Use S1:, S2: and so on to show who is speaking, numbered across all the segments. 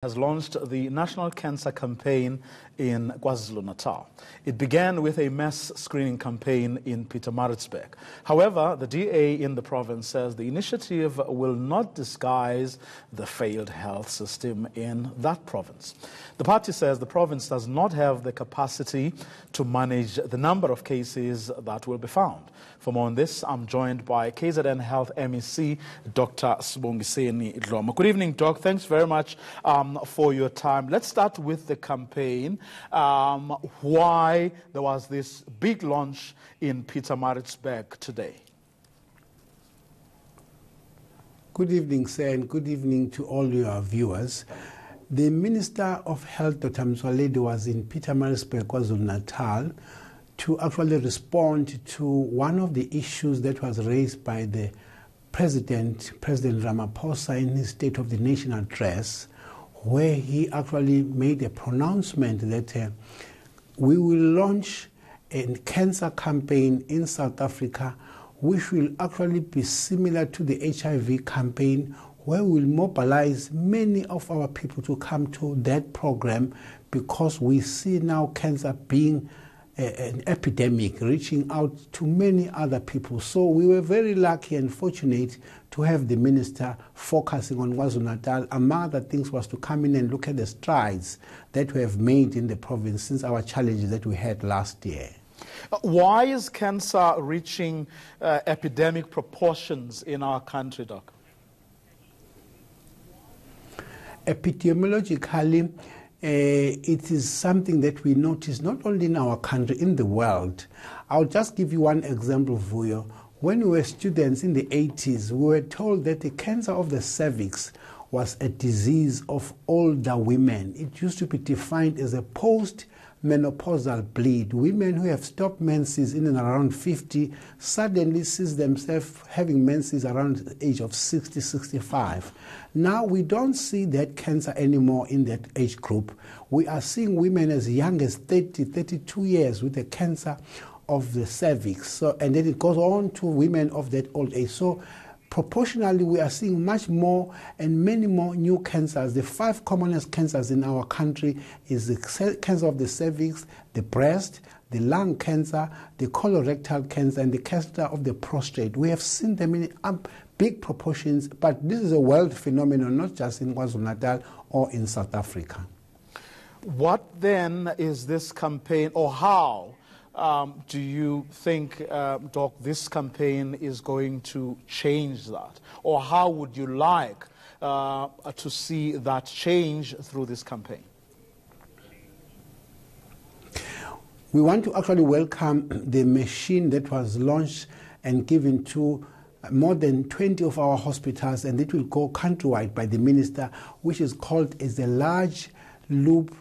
S1: Has launched the National Cancer Campaign in KwaZulu-Natal. It began with a mass screening campaign in Pietermaritzburg. However, the DA in the province says the initiative will not disguise the failed health system in that province. The party says the province does not have the capacity to manage the number of cases that will be found. For more on this, I'm joined by KZN Health MEC, Dr. Sibongiseni Dloma. Good evening, Doc. Thanks very much for your time. Let's start with the campaign. Why there was this big launch in Pietermaritzburg today?
S2: Good evening, sir, and good evening to all your viewers. The Minister of Health, Dr. Mswaledi, was in Pietermaritzburg, KwaZulu-Natal, to actually respond to one of the issues that was raised by the President Ramaphosa, in his State of the Nation address, where he actually made a pronouncement that we will launch a cancer campaign in South Africa, which will actually be similar to the HIV campaign, where we will mobilize many of our people to come to that program, because we see now cancer being an epidemic reaching out to many other people. So we were very lucky and fortunate to have the minister focusing on KwaZulu-Natal. Among other things was to come in and look at the strides that we have made in the province since our challenges that we had last year.
S1: Why is cancer reaching epidemic proportions in our country, Doc?
S2: Epidemiologically, it is something that we notice not only in our country, in the world. I'll just give you one example, Vuyo. When we were students in the 80s, we were told that the cancer of the cervix was a disease of older women. It used to be defined as a post-menopausal bleed. Women who have stopped menses in and around 50 suddenly sees themselves having menses around the age of 60, 65. Now we don't see that cancer anymore in that age group. We are seeing women as young as 30, 32 years with the cancer of the cervix. So, and then it goes on to women of that old age. So proportionally, we are seeing much more and many more new cancers. The 5 commonest cancers in our country is the cancer of the cervix, the breast, the lung cancer, the colorectal cancer, and the cancer of the prostate. We have seen them in big proportions, but this is a world phenomenon, not just in KwaZulu-Natal or in South Africa.
S1: What then is this campaign, or how do you think, Doc, this campaign is going to change that? Or how would you like to see that change through this campaign?
S2: We want to actually welcome the machine that was launched and given to more than 20 of our hospitals, and it will go countrywide by the minister, which is called as a large loop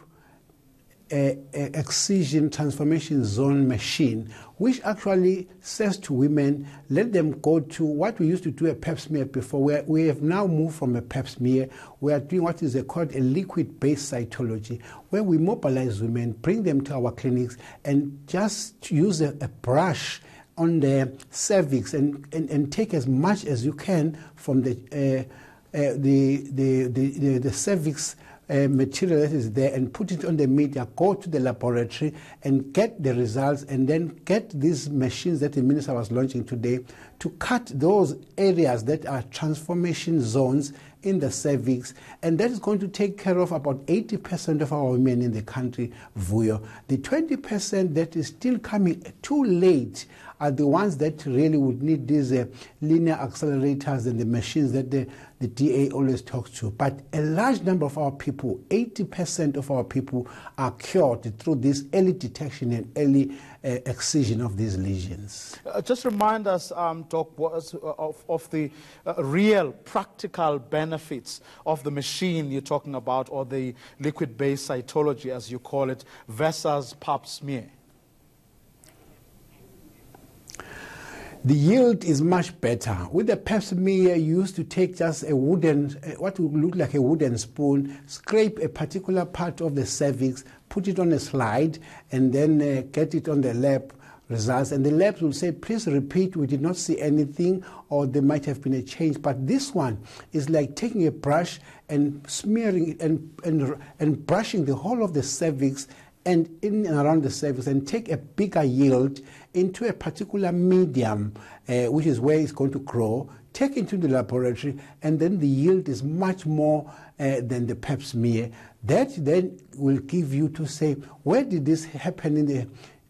S2: excision transformation zone machine, which actually says to women, let them go to what we used to do a pap smear before, where we have now moved from a pap smear. We are doing what is called a liquid-based cytology, where we mobilize women, bring them to our clinics, and just use a brush on the cervix and take as much as you can from the cervix material that is there, and put it on the media, go to the laboratory and get the results, and then get these machines that the minister was launching today to cut those areas that are transformation zones in the cervix, and that is going to take care of about 80% of our women in the country, Vuyo. The 20% that is still coming too late are the ones that really would need these linear accelerators and the machines that the DA always talks to. But a large number of our people, 80% of our people, are cured through this early detection and early excision of these lesions.
S1: Just remind us, Doc, of the real practical benefits of the machine you're talking about, or the liquid-based cytology, as you call it, versus pap smear.
S2: The yield is much better. With the pap smear, you used to take just a wooden, what would look like a wooden spoon, scrape a particular part of the cervix, put it on a slide, and then get it on the lab, results, and the labs will say, please repeat, we did not see anything, or there might have been a change. But this one is like taking a brush and smearing it and brushing the whole of the cervix and in and around the cervix, and take a bigger yield into a particular medium, which is where it's going to grow, take it to the laboratory, and then the yield is much more than the pap smear. That then will give you to say, where did this happen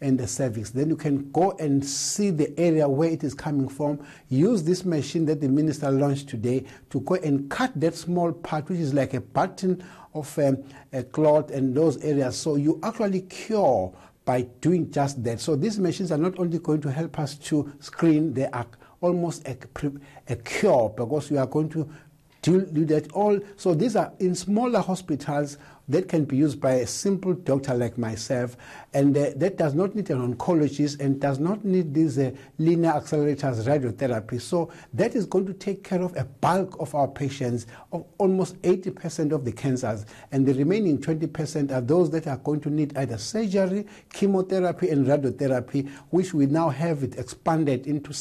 S2: in the cervix? Then you can go and see the area where it is coming from. Use this machine that the minister launched today to go and cut that small part, which is like a button of a cloth and those areas. So you actually cure by doing just that. So these machines are not only going to help us to screen, they are almost a cure, because we are going to do that all. So these are in smaller hospitals that can be used by a simple doctor like myself, and that does not need an oncologist and does not need these linear accelerators, radiotherapy. So that is going to take care of a bulk of our patients, of almost 80% of the cancers, and the remaining 20% are those that are going to need either surgery, chemotherapy, and radiotherapy, which we now have it expanded into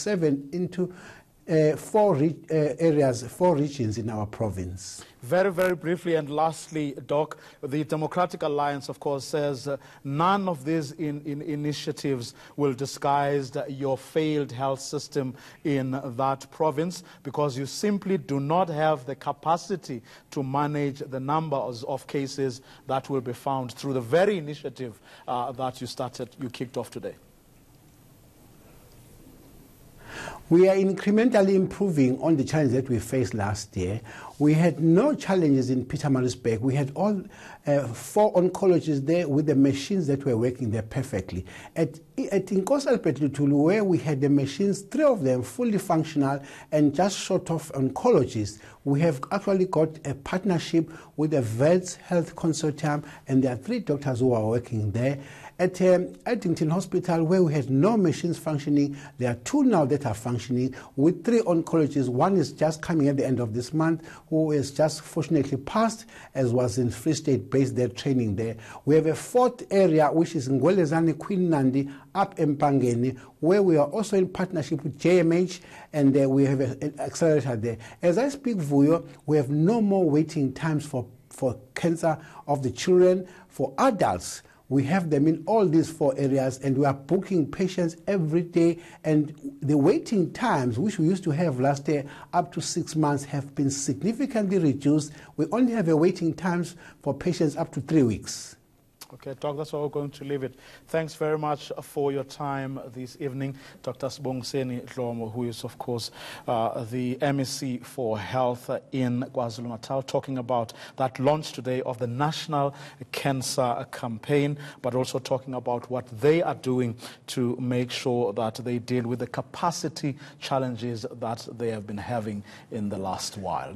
S2: four regions in our province.
S1: Very, very briefly and lastly, Doc, the Democratic Alliance, of course, says none of these initiatives will disguise your failed health system in that province, because you simply do not have the capacity to manage the numbers of cases that will be found through the very initiative that you kicked off today.
S2: We are incrementally improving on the challenge that we faced last year. We had no challenges in Pietermaritzburg. We had all 4 oncologists there with the machines that were working there perfectly. At Inkosi Albertluthuli, where we had the machines, 3 of them fully functional and just short of oncologists, we have actually got a partnership with the Vets Health Consortium, and there are 3 doctors who are working there. At Addington Hospital, where we had no machines functioning, there are 2 now that are functioning with 3 oncologists. One is just coming at the end of this month, who is just fortunately passed, as was in Free State based their training there. We have a 4th area, which is in Ngwelezane, Queen Nandi, up Empangeni, where we are also in partnership with JMH, and we have an accelerator there. As I speak, Vuyo, we have no more waiting times for cancer of the children. For adults, we have them in all these 4 areas, and we are booking patients every day. And the waiting times, which we used to have last year up to 6 months, have been significantly reduced. We only have a waiting times for patients up to 3 weeks.
S1: Okay, Doc, that's where we're going to leave it. Thanks very much for your time this evening. Dr. Sibongiseni Dlomo, who is, of course, the MEC for Health in KwaZulu-Natal, talking about that launch today of the National Cancer Campaign, but also talking about what they are doing to make sure that they deal with the capacity challenges that they have been having in the last while.